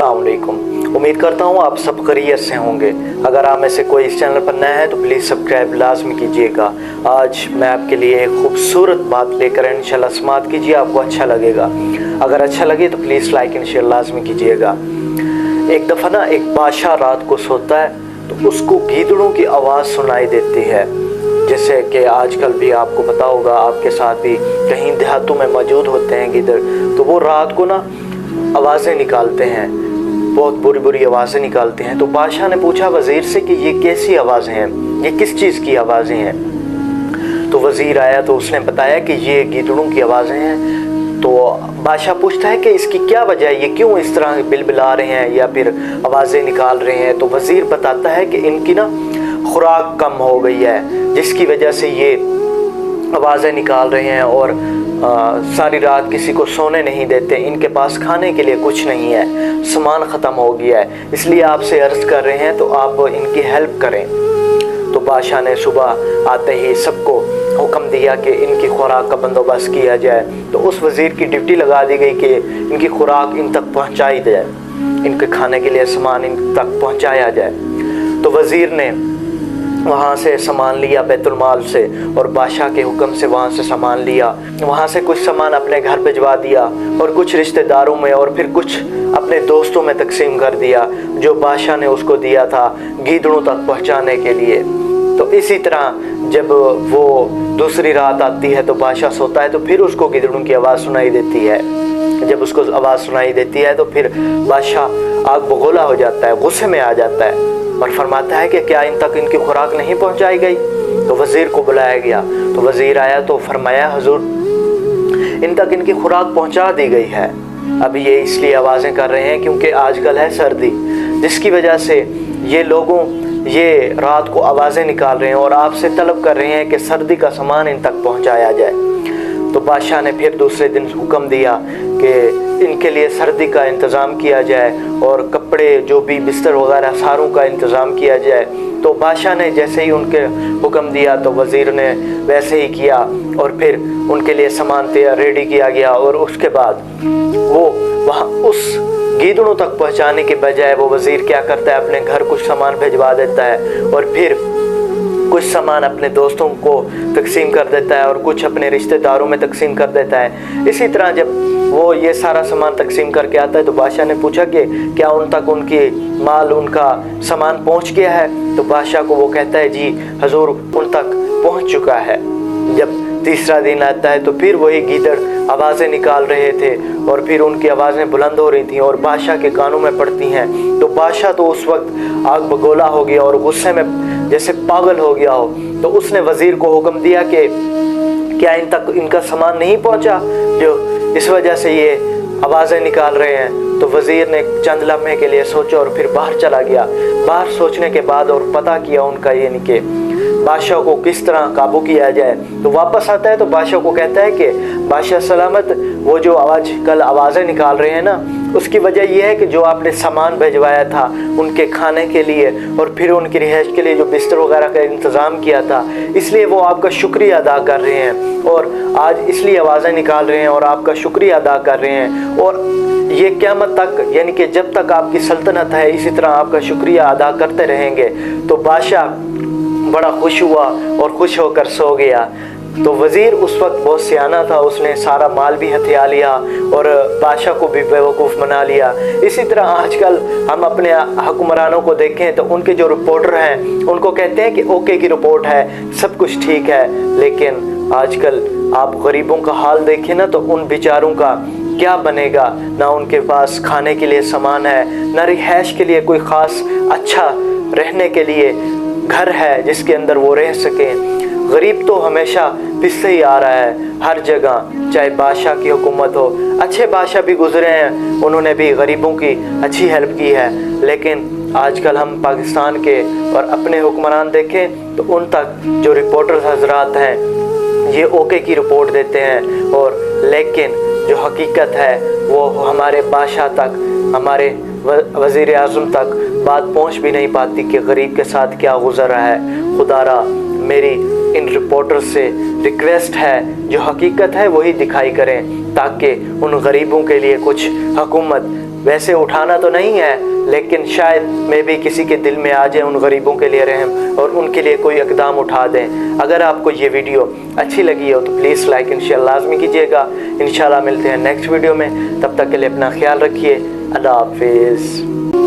अस्सलाम वालेकुम। उम्मीद करता हूँ आप सब खैरियत से होंगे। अगर आप में से कोई इस चैनल पर नया है तो प्लीज़ सब्सक्राइब लाजमी कीजिएगा। आज मैं आपके लिए एक खूबसूरत बात लेकर इंशाल्लाह समाअत कीजिए, आपको अच्छा लगेगा। अगर अच्छा लगे तो प्लीज़ लाइक एंड शेयर लाजमी कीजिएगा। एक दफ़ा ना एक बादशाह रात को सोता है तो उसको गीदड़ों की आवाज़ सुनाई देती है। जैसे कि आजकल भी आपको पता होगा, आपके साथ भी कहीं देहातों में मौजूद होते हैं गीदड़, तो वो रात को ना आवाज़ें निकालते हैं, बहुत बुरी बुरी आवाज़ें निकालते हैं। तो बादशाह ने पूछा वज़ीर से कि ये कैसी आवाज़ें हैं, ये किस चीज़ की आवाज़ें हैं। तो वज़ीर आया तो उसने बताया कि ये गीदड़ों की आवाज़ें हैं। तो बादशाह पूछता है कि इसकी क्या वजह है, ये क्यों इस तरह बिलबिला रहे हैं या फिर आवाज़ें निकाल रहे हैं। तो वज़ीर बताता है कि इनकी ना खुराक कम हो गई है, जिसकी वजह से ये आवाज़ें निकाल रहे हैं और सारी रात किसी को सोने नहीं देते। इनके पास खाने के लिए कुछ नहीं है, सामान ख़त्म हो गया है, इसलिए आपसे अर्ज़ कर रहे हैं तो आप इनकी हेल्प करें। तो बादशाह ने सुबह आते ही सबको हुक्म दिया कि इनकी खुराक का बंदोबस्त किया जाए। तो उस वज़ीर की ड्यूटी लगा दी गई कि इनकी खुराक इन तक पहुँचाई जाए, इनके खाने के लिए सामान इन तक पहुँचाया जाए। तो वज़ीर ने वहाँ से सामान लिया बैतुल माल से, और बादशाह के हुक्म से वहाँ से सामान लिया। वहाँ से कुछ सामान अपने घर भिजवा दिया और कुछ रिश्तेदारों में और फिर कुछ अपने दोस्तों में तकसीम कर दिया, जो बादशाह ने उसको दिया था गीदड़ों तक पहुँचाने के लिए। तो इसी तरह जब वो दूसरी रात आती है तो बादशाह सोता है तो फिर उसको गीदड़ों की आवाज़ सुनाई देती है। जब उसको आवाज़ सुनाई देती है तो फिर बादशाह आग बगोला हो जाता है, गुस्से में आ जाता है और फरमाता है कि क्या इन तक इनकी खुराक नहीं पहुंचाई गई। तो वज़ीर को बुलाया गया। तो वज़ीर आया तो फरमाया हुजूर, इन तक इनकी खुराक पहुंचा दी गई है। अब ये इसलिए आवाज़ें कर रहे हैं क्योंकि आजकल है सर्दी, जिसकी वजह से ये रात को आवाज़ें निकाल रहे हैं और आपसे तलब कर रहे हैं कि सर्दी का सामान इन तक पहुंचाया जाए। तो बादशाह ने फिर दूसरे दिन हुक्म दिया कि इनके लिए सर्दी का इंतज़ाम किया जाए और कपड़े जो भी बिस्तर वगैरह सारों का इंतज़ाम किया जाए। तो बादशाह ने जैसे ही उनके हुक्म दिया तो वज़ीर ने वैसे ही किया और फिर उनके लिए सामान तैयार रेडी किया गया। और उसके बाद वो वहाँ उस गीदड़ों तक पहुँचाने के बजाय वो वज़ीर क्या करता है, अपने घर कुछ सामान भिजवा देता है और फिर कुछ सामान अपने दोस्तों को तकसीम कर देता है और कुछ अपने रिश्तेदारों में तकसीम कर देता है। इसी तरह जब वो ये सारा सामान तकसीम करके आता है तो बादशाह ने पूछा कि क्या उन तक उनकी माल उनका सामान पहुंच गया है। तो बादशाह को वो कहता है जी हुजूर, उन तक पहुंच चुका है। जब तीसरा दिन आता है तो फिर वही गीदड़ आवाज़ें निकाल रहे थे और फिर उनकी आवाज़ें बुलंद हो रही थी और बादशाह के कानों में पड़ती हैं। तो बादशाह तो उस वक्त आग बगोला हो गया और गुस्से में जैसे पागल हो गया हो। तो उसने वज़ीर को हुक्म दिया कि क्या इन तक इनका सामान नहीं पहुंचा, जो इस वजह से ये आवाज़ें निकाल रहे हैं। तो वज़ीर ने चंद लम्हे के लिए सोचा और फिर बाहर चला गया। बाहर सोचने के बाद और पता किया उनका ये नहीं कि बादशाह को किस तरह काबू किया जाए। तो वापस आता है तो बादशाह को कहता है कि बादशाह सलामत, वो जो कल आवाज़ें निकाल रहे हैं ना, उसकी वजह यह है कि जो आपने सामान भिजवाया था उनके खाने के लिए और फिर उनकी रिहाइश के लिए जो बिस्तर वगैरह का इंतज़ाम किया था, इसलिए वो आपका शुक्रिया अदा कर रहे हैं और आज इसलिए आवाज़ें निकाल रहे हैं और आपका शुक्रिया अदा कर रहे हैं। और ये क़यामत तक, यानी कि जब तक आपकी सल्तनत है, इसी तरह आपका शुक्रिया अदा करते रहेंगे। तो बादशाह बड़ा खुश हुआ और खुश होकर सो गया। तो वज़ीर उस वक्त बहुत सियाना था, उसने सारा माल भी हथिया लिया और बादशाह को भी बेवकूफ़ बना लिया। इसी तरह आजकल हम अपने हुक्मरानों को देखें तो उनके जो रिपोर्टर हैं उनको कहते हैं कि ओके की रिपोर्ट है, सब कुछ ठीक है, लेकिन आजकल आप गरीबों का हाल देखें ना तो उन बेचारों का क्या बनेगा। ना उनके पास खाने के लिए सामान है, ना रिहाइश के लिए कोई ख़ास अच्छा रहने के लिए घर है जिसके अंदर वो रह सकें। गरीब तो हमेशा पिसते ही आ रहा है हर जगह, चाहे बादशाह की हुकूमत हो। अच्छे बादशाह भी गुजरे हैं, उन्होंने भी गरीबों की अच्छी हेल्प की है, लेकिन आजकल हम पाकिस्तान के और अपने हुक्मरान देखें तो उन तक जो रिपोर्टर हजरात हैं ये ओके की रिपोर्ट देते हैं, और लेकिन जो हकीकत है वो हमारे बादशाह तक, हमारे वज़ीर आज़म तक बात पहुंच भी नहीं पाती कि गरीब के साथ क्या गुजर रहा है। खुदारा मेरी इन रिपोर्टर से रिक्वेस्ट है जो हकीकत है वही दिखाई करें, ताकि उन गरीबों के लिए कुछ हुकूमत वैसे उठाना तो नहीं है, लेकिन शायद मैं भी किसी के दिल में आ जाए उन गरीबों के लिए रहम और उनके लिए कोई इक़दाम उठा दें। अगर आपको ये वीडियो अच्छी लगी हो तो प्लीज़ लाइक एंड शेयर लाजमी कीजिएगा। इंशाल्लाह मिलते हैं नेक्स्ट वीडियो में, तब तक के लिए अपना ख्याल रखिए। अल्लाह हाफिज़।